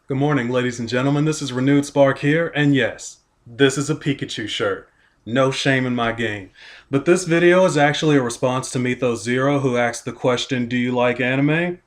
Good morning, ladies and gentlemen. This is RenewedSpark here, and yes, this is a Pikachu shirt. No shame in my game. But this video is actually a response to Mythos Zero, who asked the question, do you like anime?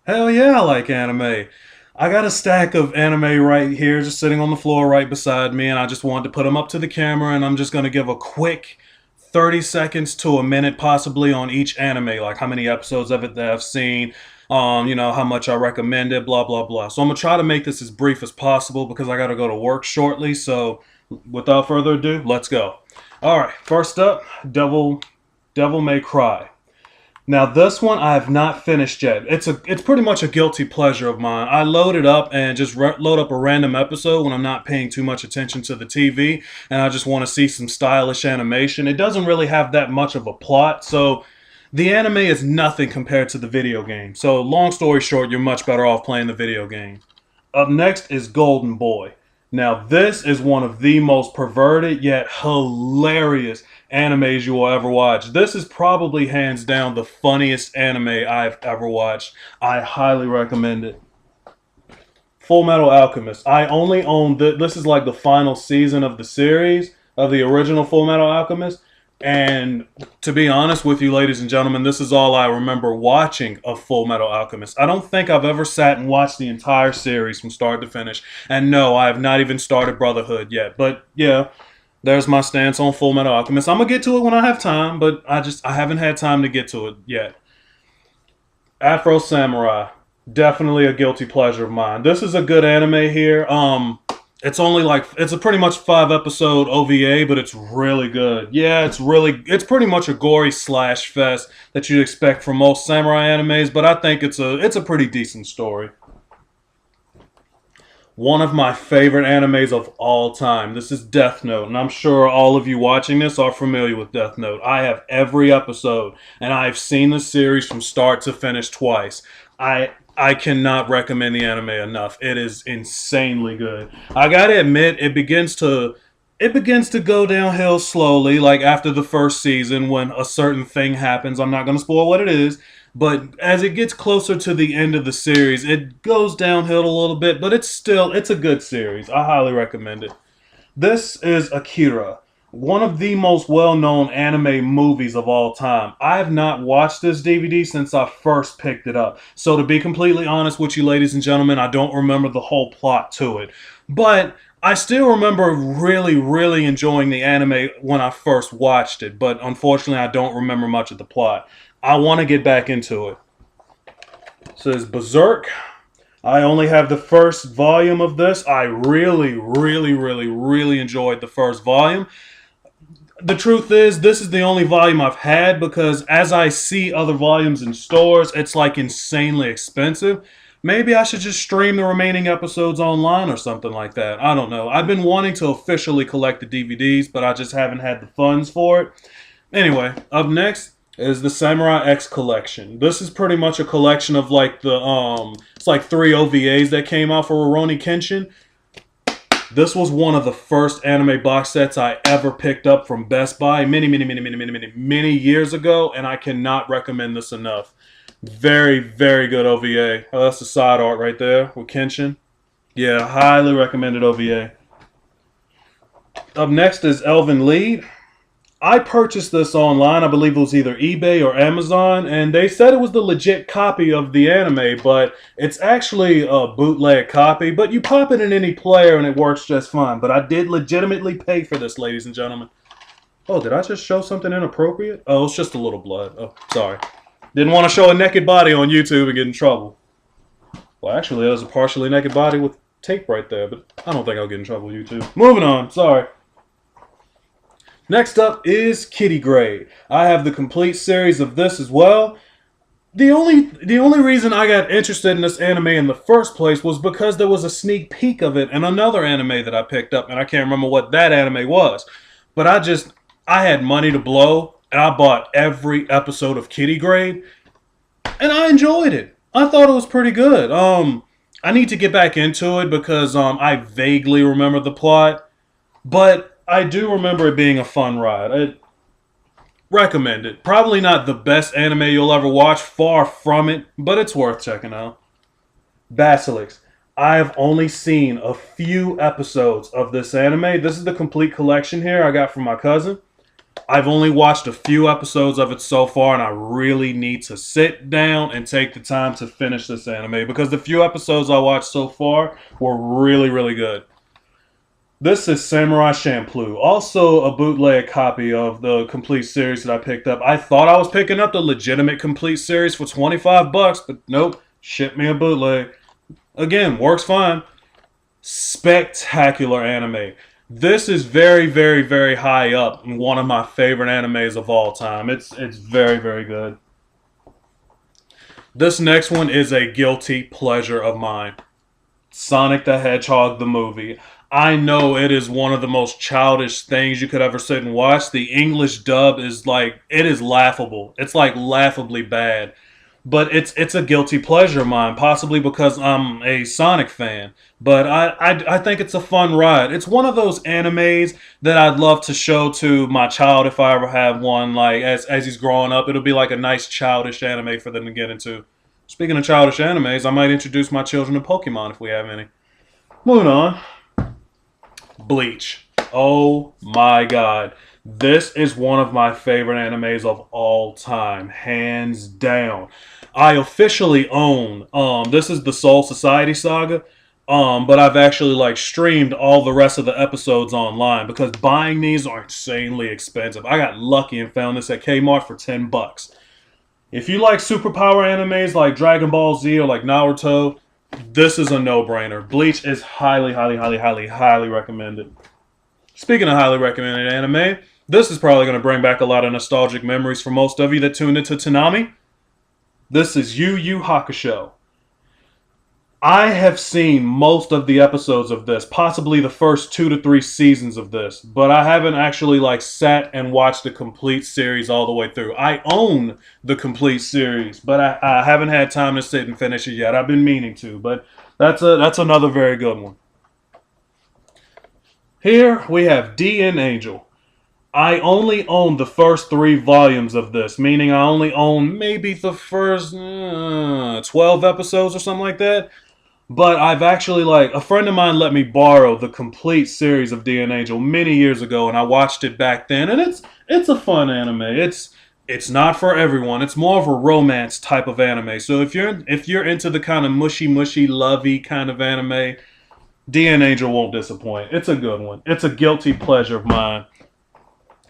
Hell yeah, I like anime. I got a stack of anime right here, just sitting on the floor right beside me, and I just wanted to put them up to the camera, and I'm just going to give a quick 30 seconds to a minute possibly on each anime, like how many episodes of it that I've seen, how much I recommend it, blah, blah, blah. So I'm going to try to make this as brief as possible because I got to go to work shortly. So without further ado, let's go. All right, first up, Devil May Cry. Now this one I have not finished yet. It's pretty much a guilty pleasure of mine. I load it up and just load up a random episode when I'm not paying too much attention to the TV and I just want to see some stylish animation. It doesn't really have that much of a plot, so the anime is nothing compared to the video game. So long story short, you're much better off playing the video game. Up next is Golden Boy. Now this is one of the most perverted yet hilarious animes you will ever watch. This is probably hands down the funniest anime I've ever watched. I highly recommend it. Full Metal Alchemist. I only own this is like the final season of the series of the original Full Metal Alchemist. And to be honest with you, ladies and gentlemen, this is all I remember watching of Full Metal Alchemist. I don't think I've ever sat and watched the entire series from start to finish. And no, I have not even started Brotherhood yet. But yeah, there's my stance on Full Metal Alchemist. I'm gonna get to it when I have time, but I haven't had time to get to it yet. Afro Samurai, definitely a guilty pleasure of mine. This is a good anime here. It's a pretty much 5 episode OVA, but it's really good. Yeah, it's pretty much a gory slash fest that you'd expect from most samurai animes, but I think it's a pretty decent story. One of my favorite animes of all time. This is Death Note, and I'm sure all of you watching this are familiar with Death Note. I have every episode, and I've seen the series from start to finish twice. I cannot recommend the anime enough. It is insanely good. I gotta admit, it begins to go downhill slowly, like after the first season when a certain thing happens. I'm not gonna spoil what it is, but as it gets closer to the end of the series, it goes downhill a little bit, but it's a good series. I highly recommend it. This is Akira, one of the most well-known anime movies of all time. I have not watched this DVD since I first picked it up. So to be completely honest with you, ladies and gentlemen, I don't remember the whole plot to it. But I still remember really, really enjoying the anime when I first watched it. But unfortunately, I don't remember much of the plot. I want to get back into it. It says Berserk. I only have the first volume of this. I really, really, really, really enjoyed the first volume. The truth is, this is the only volume I've had because as I see other volumes in stores, it's like insanely expensive. Maybe I should just stream the remaining episodes online or something like that. I don't know. I've been wanting to officially collect the DVDs, but I just haven't had the funds for it. Anyway, up next is the Samurai X collection. This is pretty much a collection of like it's like 3 OVAs that came out for Rurouni Kenshin. This was one of the first anime box sets I ever picked up from Best Buy many years ago, and I cannot recommend this enough. Very, very good OVA. Oh, that's the side art right there with Kenshin. Yeah, highly recommended OVA. Up next is Elven Lied. I purchased this online. I believe it was either eBay or Amazon, and they said it was the legit copy of the anime, but it's actually a bootleg copy. But you pop it in any player and it works just fine. But I did legitimately pay for this, ladies and gentlemen. Oh, did I just show something inappropriate? Oh, it's just a little blood. Oh, sorry. Didn't want to show a naked body on YouTube and get in trouble. Well, actually, there's a partially naked body with tape right there, but I don't think I'll get in trouble, YouTube. Moving on. Sorry. Next up is Kitty Grade. I have the complete series of this as well. The only reason I got interested in this anime in the first place was because there was a sneak peek of it in another anime that I picked up, and I can't remember what that anime was. But I had money to blow, and I bought every episode of Kitty Grade, and I enjoyed it. I thought it was pretty good. I need to get back into it because I vaguely remember the plot, but I do remember it being a fun ride. I recommend it. Probably not the best anime you'll ever watch, far from it, but it's worth checking out. Basilisk. I have only seen a few episodes of this anime. This is the complete collection here I got from my cousin. I've only watched a few episodes of it so far, and I really need to sit down and take the time to finish this anime because the few episodes I watched so far were really, really good. This is Samurai Champloo, also a bootleg copy of the complete series that I picked up. I thought I was picking up the legitimate complete series for $25, but nope, shipped me a bootleg. Again, works fine. Spectacular anime. This is very, very, very high up in one of my favorite animes of all time. It's very, very good. This next one is a guilty pleasure of mine. Sonic the Hedgehog the movie. I know it is one of the most childish things you could ever sit and watch. The English dub is like, it is laughable. It's like laughably bad. But it's a guilty pleasure of mine, possibly because I'm a Sonic fan. But I think it's a fun ride. It's one of those animes that I'd love to show to my child if I ever have one. Like as he's growing up, it'll be like a nice childish anime for them to get into. Speaking of childish animes, I might introduce my children to Pokemon if we have any. Moving on. Bleach. Oh my god. This is one of my favorite animes of all time. Hands down. I officially own, this is the Soul Society saga, but I've actually like streamed all the rest of the episodes online because buying these are insanely expensive. I got lucky and found this at Kmart for $10. If you like superpower animes like Dragon Ball Z or like Naruto, this is a no-brainer. Bleach is highly, highly, highly, highly, highly recommended. Speaking of highly recommended anime, this is probably going to bring back a lot of nostalgic memories for most of you that tuned into Toonami. This is Yu Yu Hakusho. I have seen most of the episodes of this, possibly the first 2 to 3 seasons of this, but I haven't actually like sat and watched the complete series all the way through. I own the complete series, but I haven't had time to sit and finish it yet. I've been meaning to, but that's another very good one. Here we have D and Angel. I only own the first 3 volumes of this, meaning I only own maybe the first 12 episodes or something like that. But I've actually, like, a friend of mine let me borrow the complete series of D and Angel many years ago, and I watched it back then, and it's a fun anime. It's not for everyone. It's more of a romance type of anime. So if you're into the kind of mushy, lovey kind of anime, D and Angel won't disappoint. It's a good one. It's a guilty pleasure of mine.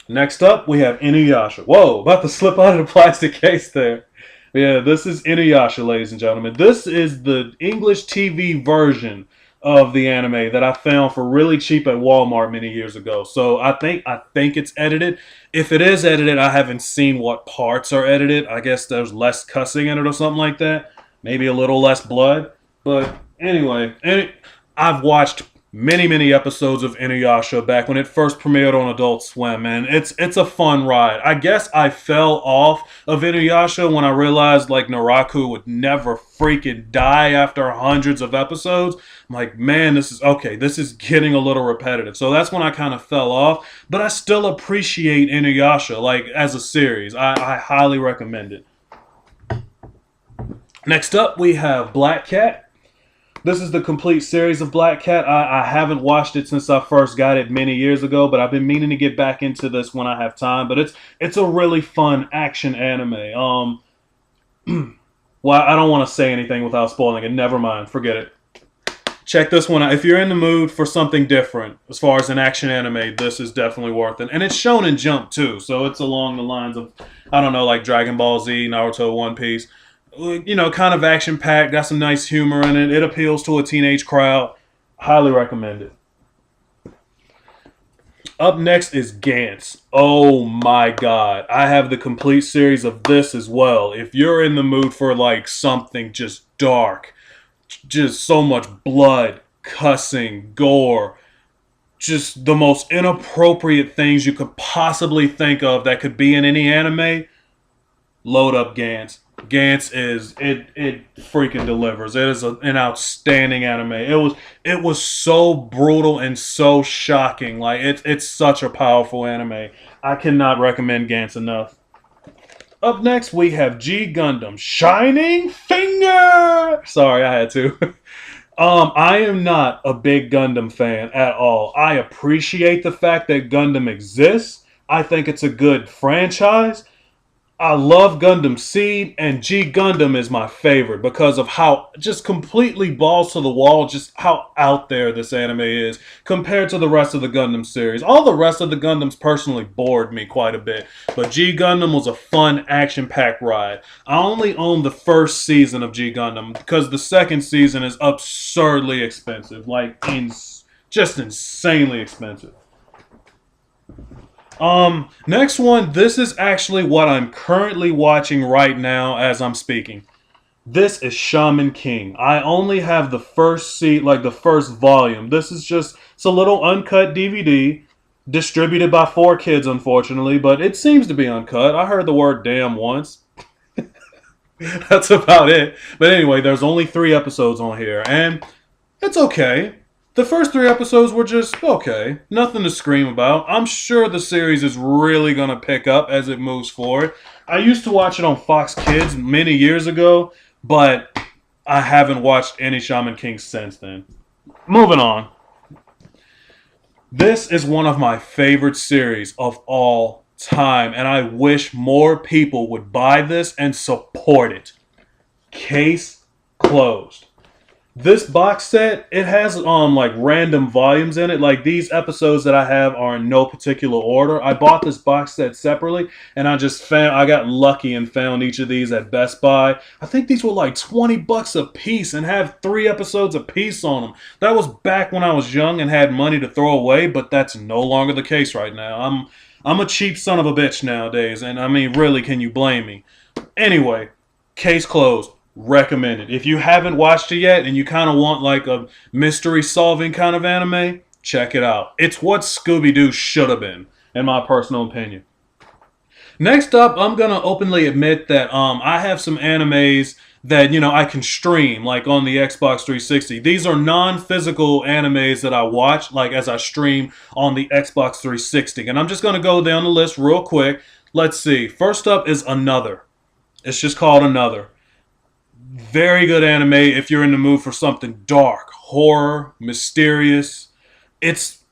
Next up, we have Inuyasha. Whoa, about to slip out of the plastic case there. Yeah, this is Inuyasha, ladies and gentlemen. This is the English TV version of the anime that I found for really cheap at Walmart many years ago. So I think it's edited. If it is edited, I haven't seen what parts are edited. I guess there's less cussing in it or something like that. Maybe a little less blood. But anyway, I've watched many episodes of Inuyasha back when it first premiered on Adult Swim, and it's a fun ride. I guess I fell off of Inuyasha when I realized like Naraku would never freaking die after hundreds of episodes. I'm like, man, this is getting a little repetitive. So that's when I kind of fell off, but I still appreciate Inuyasha like as a series. I highly recommend it. Next up, we have Black Cat. This is the complete series of Black Cat. I haven't watched it since I first got it many years ago, but I've been meaning to get back into this when I have time. But it's a really fun action anime. Well, I don't want to say anything without spoiling it. Never mind. Forget it. Check this one out. If you're in the mood for something different as far as an action anime, this is definitely worth it. And it's shown in Jump too, so it's along the lines of, I don't know, like Dragon Ball Z, Naruto, One Piece. You know, kind of action-packed, got some nice humor in it. It appeals to a teenage crowd. Highly recommend it. Up next is Gantz. Oh my god. I have the complete series of this as well. If you're in the mood for like something just dark, just so much blood, cussing, gore, just the most inappropriate things you could possibly think of that could be in any anime, load up Gantz. Gantz it freaking delivers. It is an outstanding anime. It was so brutal and so shocking. Like it's such a powerful anime. I cannot recommend Gantz enough. Up next we have G Gundam Shining Finger. Sorry, I had to. I am not a big Gundam fan at all. I appreciate the fact that Gundam exists. I think it's a good franchise. I love Gundam Seed, and G Gundam is my favorite because of how just completely balls to the wall, just how out there this anime is compared to the rest of the Gundam series. All the rest of the Gundams personally bored me quite a bit, but G Gundam was a fun, action packed ride. I only own the first season of G Gundam because the second season is absurdly expensive, just insanely expensive. Next one. This is actually what I'm currently watching right now as I'm speaking. This is Shaman King. I only have the first the first volume. It's a little uncut DVD distributed by 4Kids, unfortunately, but it seems to be uncut. I heard the word damn once. That's about it. But anyway, there's only 3 episodes on here, and it's okay. The first 3 episodes were just okay. Nothing to scream about. I'm sure the series is really going to pick up as it moves forward. I used to watch it on Fox Kids many years ago, but I haven't watched any Shaman King since then. Moving on. This is one of my favorite series of all time, and I wish more people would buy this and support it. Case closed. This box set, it has like random volumes in it. Like these episodes that I have are in no particular order. I bought this box set separately, and I got lucky and found each of these at Best Buy. I think these were like $20 a piece and have 3 episodes a piece on them. That was back when I was young and had money to throw away, but that's no longer the case right now. I'm a cheap son of a bitch nowadays, and I mean, really, can you blame me? Anyway, case closed. Recommended. If you haven't watched it yet and you kind of want like a mystery solving kind of anime, check it out. It's what Scooby-Doo should have been, in my personal opinion. Next up, I'm gonna openly admit that I have some animes that I can stream like on the Xbox 360. These are non-physical animes that I watch like as I stream on the Xbox 360, and I'm just gonna go down the list real quick. Let's see. First up is Another. It's just called Another. Very good anime if you're in the mood for something dark, horror, mysterious. If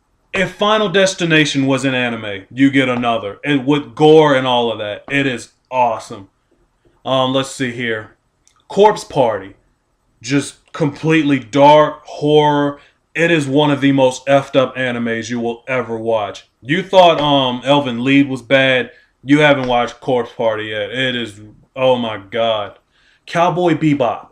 Final Destination was an anime, you get Another. And with gore and all of that. It is awesome. Let's see here. Corpse Party. Just completely dark, horror. It is one of the most effed up animes you will ever watch. You thought Elven Lied was bad. You haven't watched Corpse Party yet. It is, oh my god. Cowboy Bebop.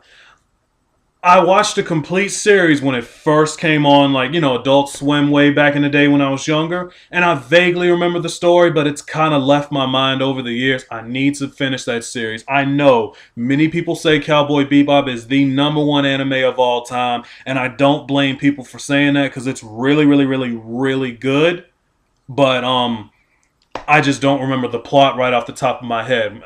I watched the complete series when it first came on, like, Adult Swim way back in the day when I was younger. And I vaguely remember the story, but it's kind of left my mind over the years. I need to finish that series. I know many people say Cowboy Bebop is the #1 anime of all time. And I don't blame people for saying that because it's really, really, really, really good. But I just don't remember the plot right off the top of my head.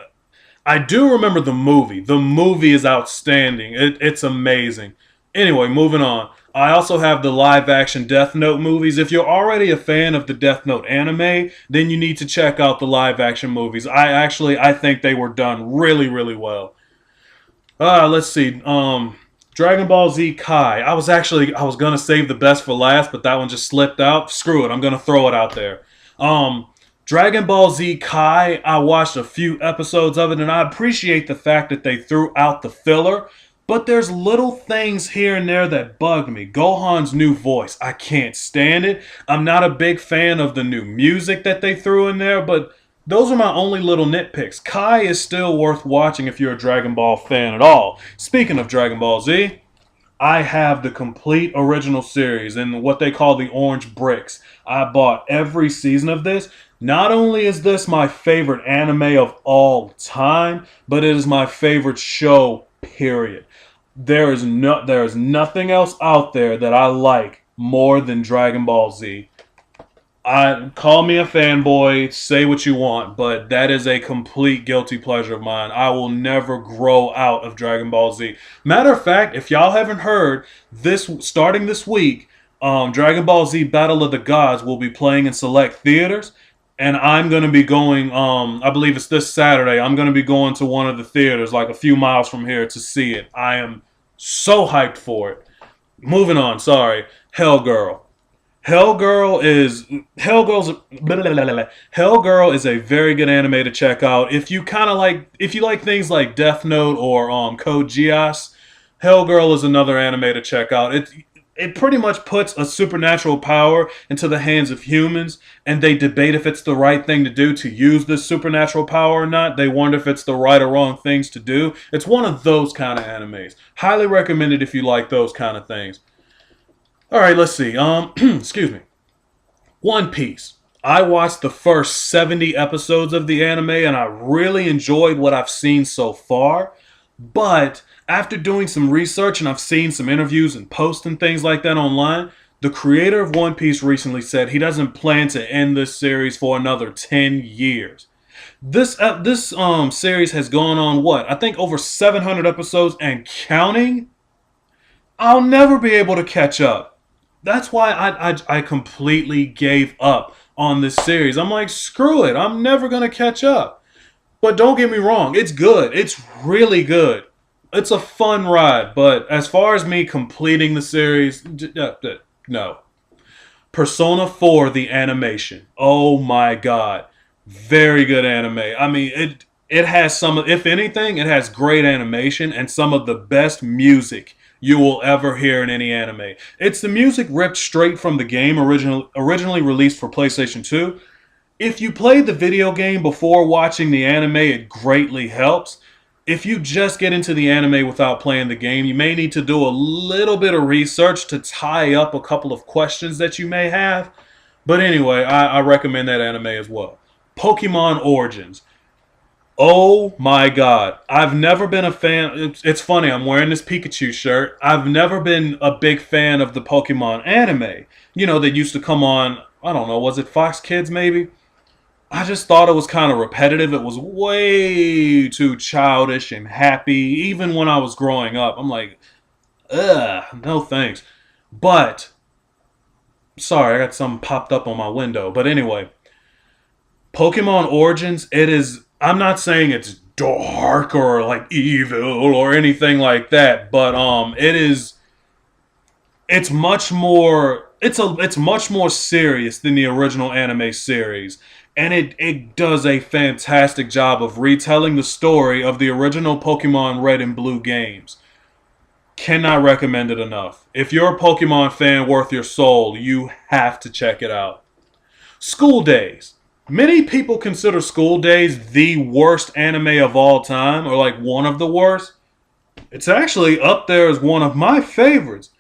I do remember the movie. The movie is outstanding. It's amazing. Anyway, moving on. I also have the live-action Death Note movies. If you're already a fan of the Death Note anime, then you need to check out the live-action movies. I think they were done really, really well. Let's see. Dragon Ball Z Kai. I was gonna save the best for last, but that one just slipped out. Screw it. I'm gonna throw it out there. Dragon Ball Z Kai, I watched a few episodes of it, and I appreciate the fact that they threw out the filler, but there's little things here and there that bug me. Gohan's new voice, I can't stand it. I'm not a big fan of the new music that they threw in there, but those are my only little nitpicks. Kai is still worth watching if you're a Dragon Ball fan at all. Speaking of Dragon Ball Z, I have the complete original series in what they call the Orange Bricks. I bought every season of this. Not only is this my favorite anime of all time, but it is my favorite show, period. There is nothing else out there that I like more than Dragon Ball Z. Call me a fanboy, say what you want, but that is a complete guilty pleasure of mine. I will never grow out of Dragon Ball Z. Matter of fact, if y'all haven't heard, starting this week, Dragon Ball Z Battle of the Gods will be playing in select theaters. And I'm going to be going, I believe it's this Saturday, I'm going to be going to one of the theaters like a few miles from here to see it. I am so hyped for it. Moving on, sorry. Hell Girl. Hell Girl is Hell Girl is a very good anime to check out. If you like things like Death Note or Code Geass, Hell Girl is another anime to check out. It pretty much puts a supernatural power into the hands of humans, and they debate if it's the right thing to do to use this supernatural power or not. They wonder if it's the right or wrong things to do. It's one of those kind of animes. Highly recommended if you like those kind of things. All right, let's see. Excuse me. One Piece. I watched the first 70 episodes of the anime and I really enjoyed what I've seen so far. But after doing some research and I've seen some interviews and posts and things like that online, the creator of One Piece recently said he doesn't plan to end this series for another 10 years. This series has gone on what? I think over 700 episodes and counting. I'll never be able to catch up. That's why I completely gave up on this series. I'm like, screw it. I'm never going to catch up. But don't get me wrong. It's good. It's really good. It's a fun ride. But as far as me completing the series, no. Persona 4, the animation. Oh my god. Very good anime. I mean, it has if anything, it has great animation and some of the best music you will ever hear in any anime. It's the music ripped straight from the game originally released for PlayStation 2. If you played the video game before watching the anime, it greatly helps. If you just get into the anime without playing the game, you may need to do a little bit of research to tie up a couple of questions that you may have. But anyway, I recommend that anime as well. Pokemon Origins. Oh my god. I've never been a fan. It's funny, I'm wearing this Pikachu shirt. I've never been a big fan of the Pokemon anime. You know, that used to come on, I don't know, was it Fox Kids maybe? I just thought it was kind of repetitive. It was way too childish and happy. Even when I was growing up, I'm like, ugh, no thanks. But, sorry, I got something popped up on my window. But anyway, Pokemon Origins, I'm not saying it's dark or like evil or anything like that, but it's much more it's much more serious than the original anime series, and it does a fantastic job of retelling the story of the original Pokemon Red and Blue games. Cannot recommend it enough. If you're a Pokemon fan worth your soul, you have to check it out. School Days. Many people consider School Days the worst anime of all time, or like one of the worst. It's actually up there as one of my favorites.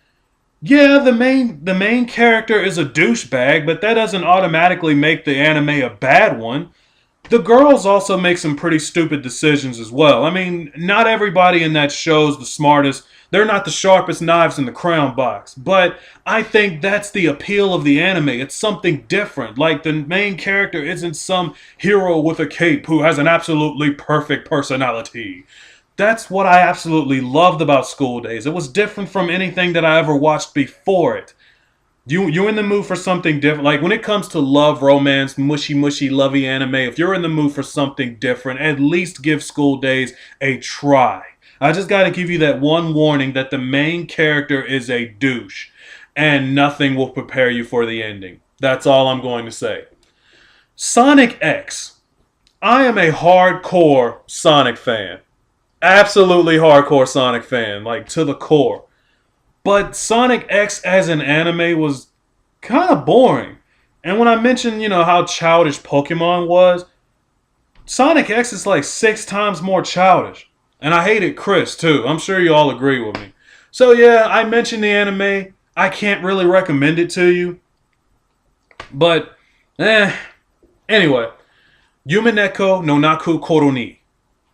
Yeah, the main character is a douchebag, but that doesn't automatically make the anime a bad one. The girls also make some pretty stupid decisions as well. I mean, not everybody in that show's the smartest. They're not the sharpest knives in the crown box. But I think that's the appeal of the anime. It's something different. Like, the main character isn't some hero with a cape who has an absolutely perfect personality. That's what I absolutely loved about School Days. It was different from anything that I ever watched before it. You in the mood for something different? Like, when it comes to love, romance, mushy lovey anime, if you're in the mood for something different, at least give School Days a try. I just gotta give you that one warning that the main character is a douche, and nothing will prepare you for the ending. That's all I'm going to say. Sonic X. I am a hardcore Sonic fan. Absolutely hardcore Sonic fan, like to the core. But Sonic X as an anime was kind of boring. And when I mentioned, how childish Pokemon was, Sonic X is like 6 times more childish. And I hated Chris too. I'm sure you all agree with me. So yeah, I mentioned the anime. I can't really recommend it to you. But, anyway. Yumineko no Naku Koroni,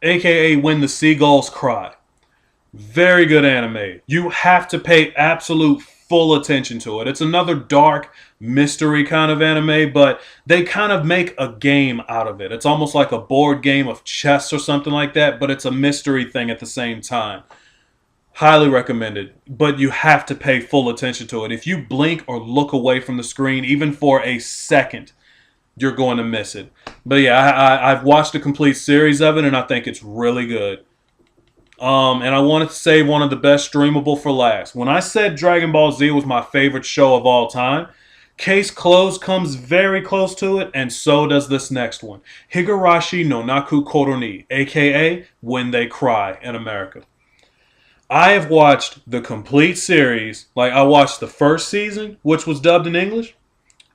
aka When the Seagulls Cry. Very good anime. You have to pay absolute full attention to it. It's another dark mystery kind of anime, but they kind of make a game out of it. It's almost like a board game of chess or something like that, but it's a mystery thing at the same time. Highly recommended, but you have to pay full attention to it. If you blink or look away from the screen, even for a second, you're going to miss it. But yeah, I've watched a complete series of it, and I think it's really good. And I wanted to save one of the best streamable for last. When I said Dragon Ball Z was my favorite show of all time, Case Closed comes very close to it, and so does this next one. Higurashi no Naku Koroni, aka When They Cry in America. I have watched the complete series. Like, I watched the first season, which was dubbed in English.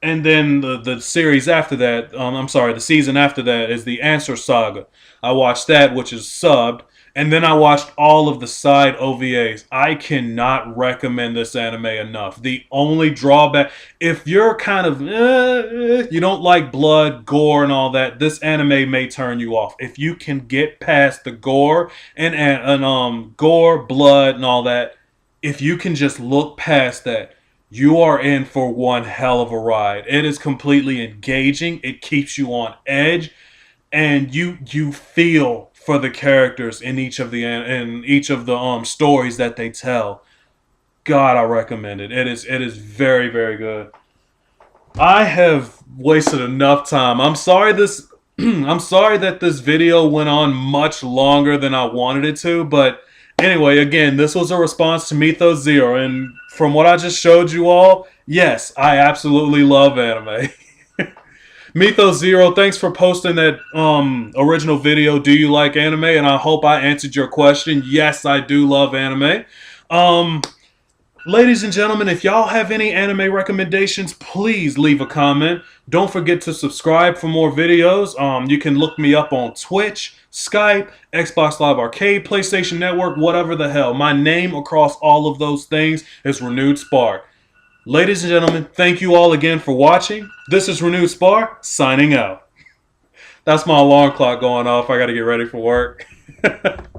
And then the series after that, the season after that is the Answer Saga. I watched that, which is subbed. And then I watched all of the side OVAs. I cannot recommend this anime enough. The only drawback, if you're kind of, you don't like blood, gore, and all that, this anime may turn you off. If you can get past the gore and gore, blood, and all that, if you can just look past that, you are in for one hell of a ride. It is completely engaging. It keeps you on edge, and you feel for the characters in each of the stories that they tell. God, I recommend it. It is very, very good. I have wasted enough time. I'm sorry this I'm sorry that this video went on much longer than I wanted it to, but anyway, again, this was a response to Mythos Zero, and from what I just showed you all, yes, I absolutely love anime. Mythos Zero, thanks for posting that original video. Do you like anime? And I hope I answered your question. Yes, I do love anime. Um, Ladies and gentlemen, if y'all have any anime recommendations, please leave a comment. Don't forget to subscribe for more videos. You can look me up on Twitch, Skype, Xbox Live Arcade, PlayStation Network, whatever the hell. My name across all of those things is RenewedSpark. Ladies and gentlemen, thank you all again for watching. This is RenewedSpark, signing out. That's my alarm clock going off. I gotta get ready for work.